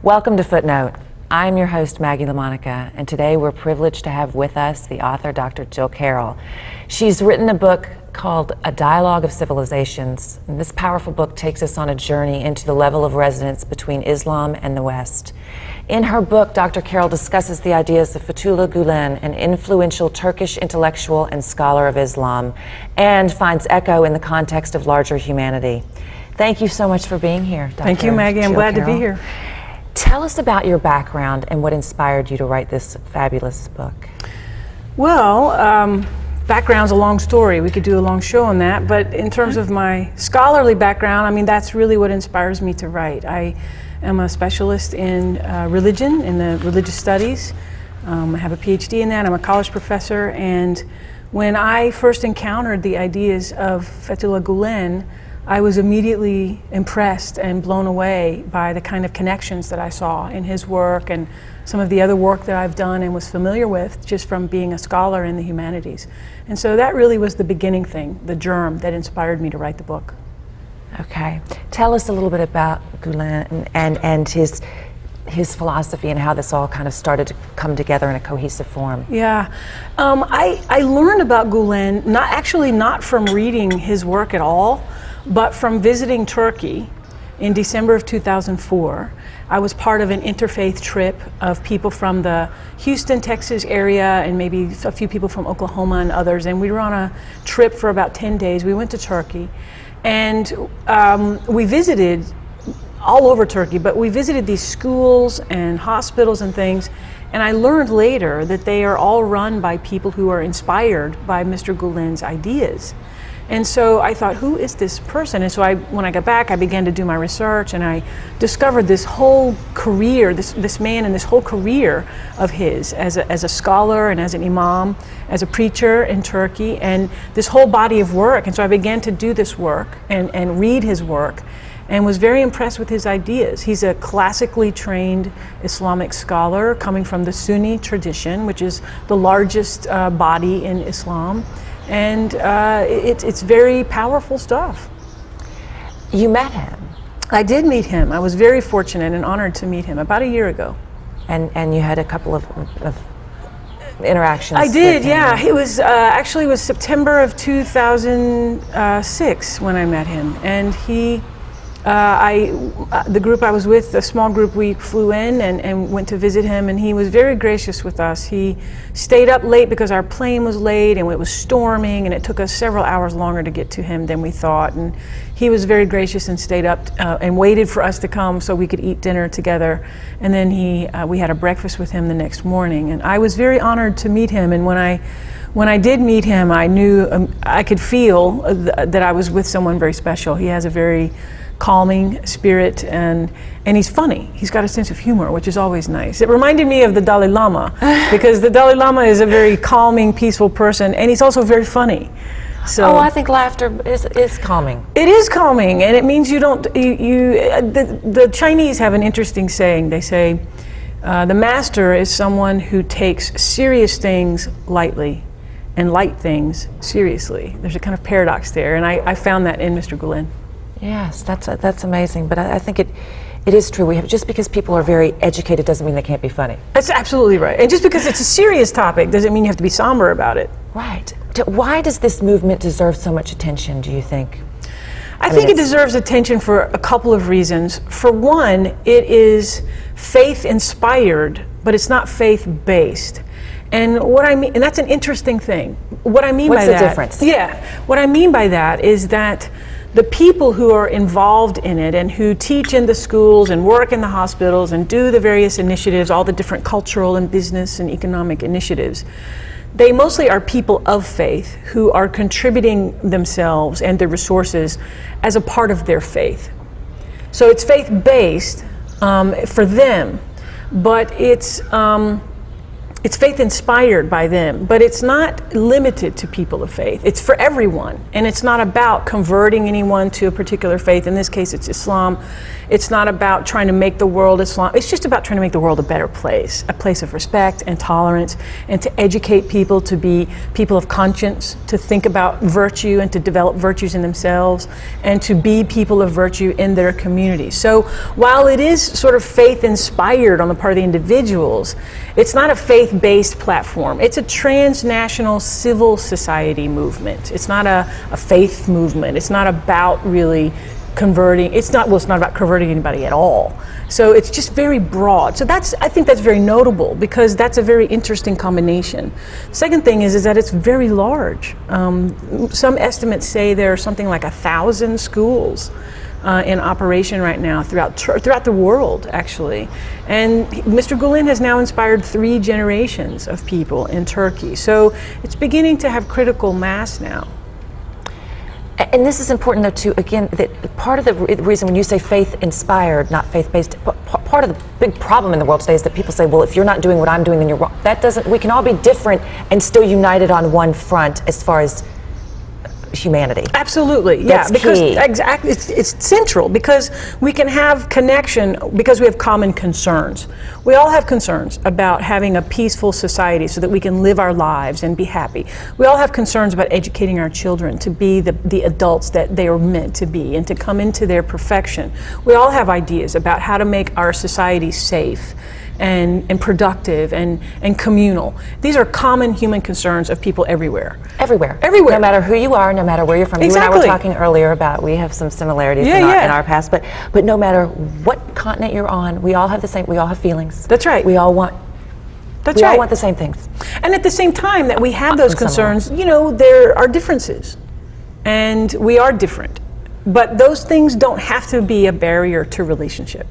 Welcome to Footnote. I'm your host, Maggie LaMonica, and today we're privileged to have with us the author, Dr. Jill Carroll. She's written a book called A Dialogue of Civilizations, and this powerful book takes us on a journey into the level of resonance between Islam and the West. In her book, Dr. Carroll discusses the ideas of Fethullah Gülen, an influential Turkish intellectual and scholar of Islam, and finds echo in the context of larger humanity. Thank you so much for being here, Dr. Thank you, Maggie. I'm glad to be here. Tell us about your background and what inspired you to write this fabulous book. Well, background's a long story. We could do a long show on that, but in terms of my scholarly background, I mean, that's really what inspires me to write. I am a specialist in religion, in the religious studies. I have a PhD in that. I'm a college professor, and when I first encountered the ideas of Fethullah Gülen, I was immediately impressed and blown away by the kind of connections that I saw in his work and some of the other work that I've done and was familiar with just from being a scholar in the humanities. And so that really was the beginning thing, the germ that inspired me to write the book. Okay. Tell us a little bit about Gülen and his philosophy and how this all kind of started to come together in a cohesive form. Yeah. I learned about Gülen not from reading his work at all, but from visiting Turkey in December of 2004. I was part of an interfaith trip of people from the Houston, Texas area and maybe a few people from Oklahoma and others, and we were on a trip for about 10 days. We went to Turkey, and we visited all over Turkey, but we visited these schools and hospitals and things, and I learned later that they are all run by people who are inspired by Mr. Gülen's ideas. And so I thought, who is this person? And so when I got back, I began to do my research, and I discovered this whole career, this man and this whole career of his as a scholar and as an imam, as a preacher in Turkey, and this whole body of work. And so I began to do this work and read his work, and was very impressed with his ideas. He's a classically trained Islamic scholar coming from the Sunni tradition, which is the largest body in Islam. And it's very powerful stuff. You met him. I did meet him. I was very fortunate and honored to meet him about a year ago. And you had a couple of interactions. I did, yeah. It was actually it was September of 2006 when I met him, and he. The group I was with, a small group, we flew in and went to visit him, and he was very gracious with us. He stayed up late because our plane was late and it was storming, and it took us several hours longer to get to him than we thought. And he was very gracious and stayed up and waited for us to come so we could eat dinner together. And then we had a breakfast with him the next morning, and I was very honored to meet him. And when I did meet him, I knew I could feel that I was with someone very special. He has a very calming spirit, and he's funny. He's got a sense of humor, which is always nice. It reminded me of the Dalai Lama, because the Dalai Lama is a very calming, peaceful person, and he's also very funny. So, I think laughter is calming. It is calming, and it means you don't. The Chinese have an interesting saying. They say, the master is someone who takes serious things lightly and light things seriously. There's a kind of paradox there, and I found that in Mr. Gülen. Yes, that's amazing. But I think it is true. Just because people are very educated doesn't mean they can't be funny. That's absolutely right. And just because it's a serious topic doesn't mean you have to be somber about it. Right. Why does this movement deserve so much attention, do you think? I think it deserves attention for a couple of reasons. For one, it is faith-inspired, but it's not faith-based. And what I mean, and that's an interesting thing. What I mean by that— What's the difference? Yeah. What I mean by that is that the people who are involved in it and who teach in the schools and work in the hospitals and do the various initiatives, all the different cultural and business and economic initiatives, they mostly are people of faith who are contributing themselves and their resources as a part of their faith. So it's faith-based for them, but it's It's faith inspired by them, but it's not limited to people of faith. It's for everyone, and it's not about converting anyone to a particular faith. In this case, it's Islam. It's not about trying to make the world Islam. It's just about trying to make the world a better place, a place of respect and tolerance, and to educate people to be people of conscience, to think about virtue and to develop virtues in themselves, and to be people of virtue in their community. So while it is sort of faith inspired on the part of the individuals, it's not a faith-based platform. It's a transnational civil society movement. It's not a faith movement. It's not about really converting. It's not about converting anybody at all. So it's just very broad. So I think that's very notable, because that's a very interesting combination. The second thing is that it's very large. Some estimates say there are something like 1,000 schools in operation right now throughout the world, actually. And Mr. Gülen has now inspired 3 generations of people in Turkey. So it's beginning to have critical mass now. And this is important, though, too, again, that part of the reason when you say faith-inspired, not faith-based, part of the big problem in the world today is that people say, well, if you're not doing what I'm doing, then you're wrong. That doesn't, we can all be different and still united on one front as far as humanity. Absolutely, yeah. That's because key. Exactly, it's central, because we can have connection because we have common concerns. We all have concerns about having a peaceful society so that we can live our lives and be happy. We all have concerns about educating our children to be the adults that they are meant to be and to come into their perfection. We all have ideas about how to make our society safe and productive and communal. These are common human concerns of people everywhere. Everywhere. Everywhere. No matter who you are, no matter where you're from. Exactly. You and I were talking earlier about we have some similarities in our past, but no matter what continent you're on, we all have the same, we all have feelings. That's right. We all want That's we right. all want the same things. And at the same time that we have those concerns, you know, there are differences. And we are different. But those things don't have to be a barrier to relationship.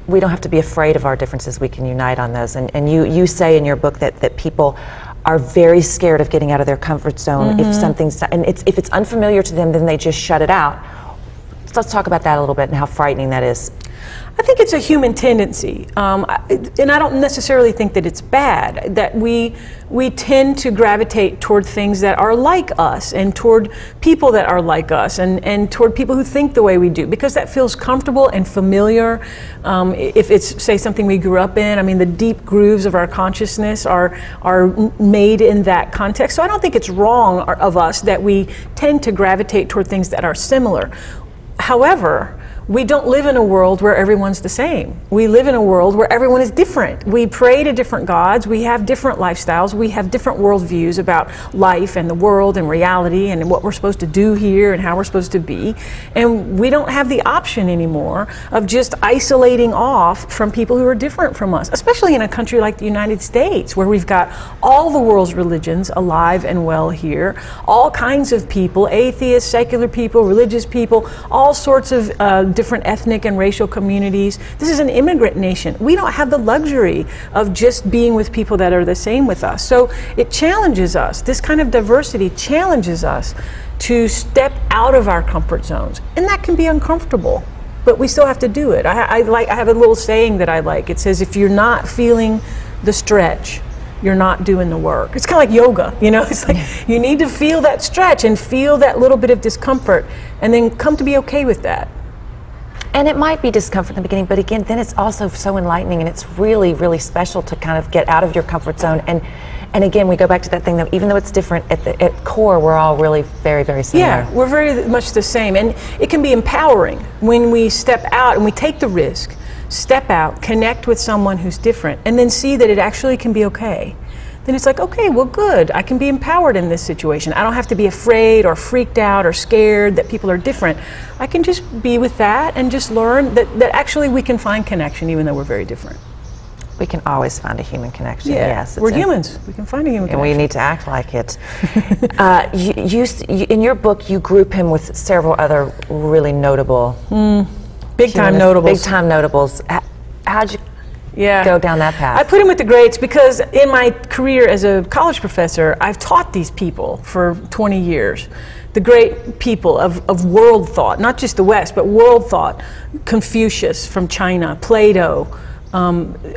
We don't have to be afraid of our differences. We can unite on those. And you say in your book that people are very scared of getting out of their comfort zone if something's, and if it's unfamiliar to them, then they just shut it out. So let's talk about that a little bit and how frightening that is. I think it's a human tendency, and I don't necessarily think that it's bad, that we tend to gravitate toward things that are like us and toward people that are like us and toward people who think the way we do, because that feels comfortable and familiar. If it's, say, something we grew up in, I mean, the deep grooves of our consciousness are made in that context. So I don't think it's wrong of us that we tend to gravitate toward things that are similar. However, we don't live in a world where everyone's the same. We live in a world where everyone is different. We pray to different gods, we have different lifestyles, we have different worldviews about life and the world and reality and what we're supposed to do here and how we're supposed to be. And we don't have the option anymore of just isolating off from people who are different from us, especially in a country like the United States, where we've got all the world's religions alive and well here, all kinds of people, atheists, secular people, religious people, all sorts of different ethnic and racial communities. This is an immigrant nation. We don't have the luxury of just being with people that are the same with us. So it challenges us. This kind of diversity challenges us to step out of our comfort zones. And that can be uncomfortable, but we still have to do it. I have a little saying that I like. It says, if you're not feeling the stretch, you're not doing the work. It's kind of like yoga, you know? It's like you need to feel that stretch and feel that little bit of discomfort and then come to be okay with that. And it might be discomfort in the beginning, but again, then it's also so enlightening, and it's really, really special to kind of get out of your comfort zone. And again, we go back to that thing that even though it's different, at core, we're all really very, very similar. Yeah, we're very much the same. And it can be empowering when we step out and we take the risk, step out, connect with someone who's different, and then see that it actually can be okay. Then it's like, okay, well, good. I can be empowered in this situation. I don't have to be afraid or freaked out or scared that people are different. I can just be with that and just learn that actually we can find connection even though we're very different. We can always find a human connection, yeah, yes. We're humans. We can find a human connection. And we need to act like it. In your book, you group him with several other really notable... Big-time notables. Big-time notables. How'd you... go down that path? I put him with the greats because in my career as a college professor, I've taught these people for 20 years. The great people of world thought, not just the West, but world thought. Confucius from China, Plato,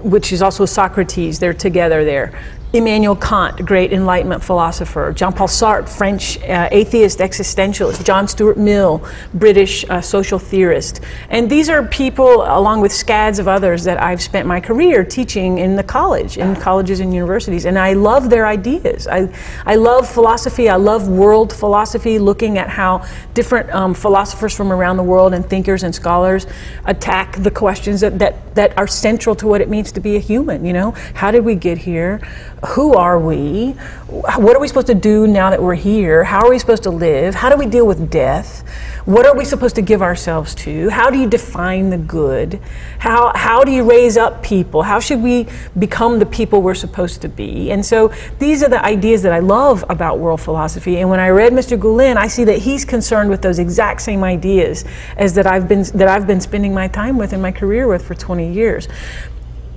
which is also Socrates, they're together there. Immanuel Kant, great Enlightenment philosopher, Jean-Paul Sartre, French atheist existentialist, John Stuart Mill, British social theorist. And these are people, along with scads of others, that I've spent my career teaching in colleges and universities, and I love their ideas. I love philosophy, I love world philosophy, looking at how different philosophers from around the world and thinkers and scholars attack the questions that are central to what it means to be a human. You know, how did we get here? Who are we? What are we supposed to do now that we're here? How are we supposed to live? How do we deal with death? What are we supposed to give ourselves to? How do you define the good? How do you raise up people? How should we become the people we're supposed to be? And so these are the ideas that I love about world philosophy. And when I read Mr. Gülen, I see that he's concerned with those exact same ideas as that I've been spending my time with in my career with for 20 years.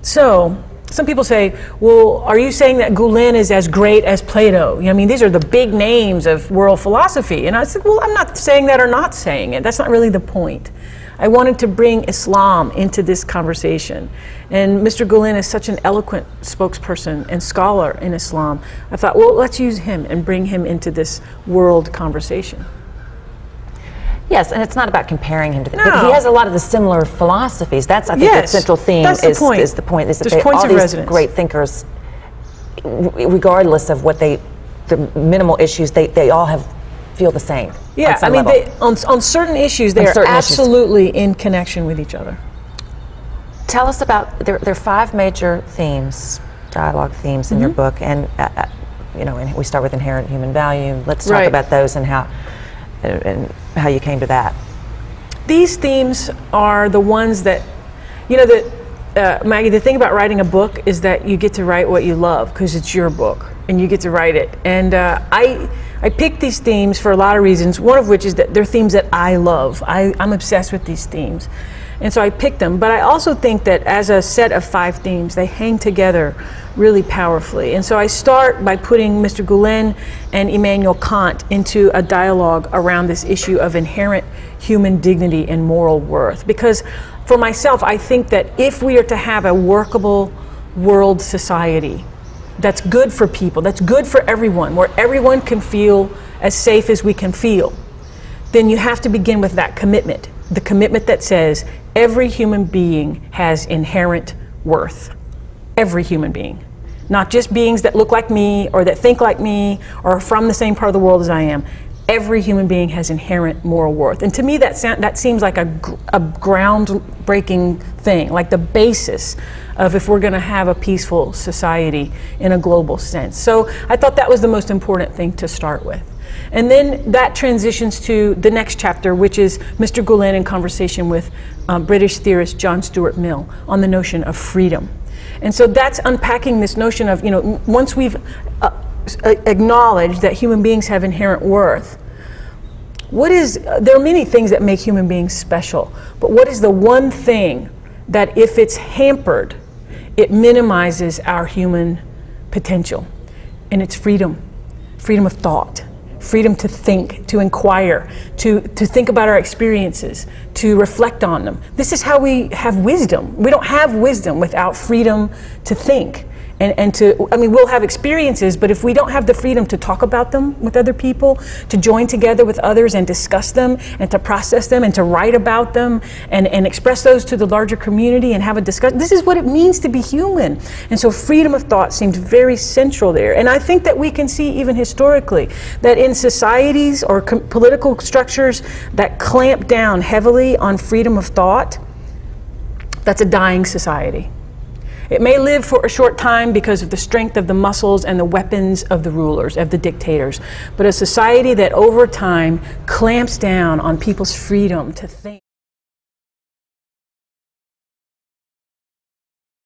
So some people say, well, are you saying that Gülen is as great as Plato? You know, I mean, these are the big names of world philosophy. And I said, well, I'm not saying that or not saying it. That's not really the point. I wanted to bring Islam into this conversation. And Mr. Gülen is such an eloquent spokesperson and scholar in Islam. I thought, well, let's use him and bring him into this world conversation. Yes, and it's not about comparing him to No. he has a lot of the similar philosophies. That's, I think, Yes, the central theme that's the point. is the point. Is that There's points all of these resonance. great thinkers, regardless of what the minimal issues, they all feel the same. Yeah, I mean, on certain issues, they are absolutely in connection with each other. Tell us about, there are 5 major themes, dialogue themes in your book, and you know, and we start with inherent human value. Let's talk about those and how you came to that. These themes are the ones that, you know, that Maggie, the thing about writing a book is that you get to write what you love because it's your book and you get to write it. And I picked these themes for a lot of reasons, one of which is that they're themes that I love. I'm obsessed with these themes. And so I picked them, but I also think that as a set of 5 themes, they hang together really powerfully. And so I start by putting Mr. Gülen and Immanuel Kant into a dialogue around this issue of inherent human dignity and moral worth. Because for myself, I think that if we are to have a workable world society that's good for people, that's good for everyone, where everyone can feel as safe as we can feel, then you have to begin with that commitment. The commitment that says every human being has inherent worth. Every human being. Not just beings that look like me or that think like me or are from the same part of the world as I am. Every human being has inherent moral worth. And to me that seems like a groundbreaking thing, like the basis of if we're going to have a peaceful society in a global sense. So I thought that was the most important thing to start with. And then that transitions to the next chapter, which is Mr. Gülen in conversation with British theorist John Stuart Mill on the notion of freedom. And so that's unpacking this notion of, you know, once we've acknowledged that human beings have inherent worth, there are many things that make human beings special, but what is the one thing that if it's hampered, it minimizes our human potential? And it's freedom. Freedom of thought. Freedom to think, to inquire, to think about our experiences, to reflect on them. This is how we have wisdom. We don't have wisdom without freedom to think. And to, I mean, we'll have experiences, but if we don't have the freedom to talk about them with other people, to join together with others and discuss them, and to process them, and to write about them, and express those to the larger community and have a discussion, this is what it means to be human. And so freedom of thought seems very central there. And I think that we can see even historically that in societies or political structures that clamp down heavily on freedom of thought, that's a dying society. It may live for a short time because of the strength of the muscles and the weapons of the rulers, of the dictators, but a society that over time clamps down on people's freedom to think.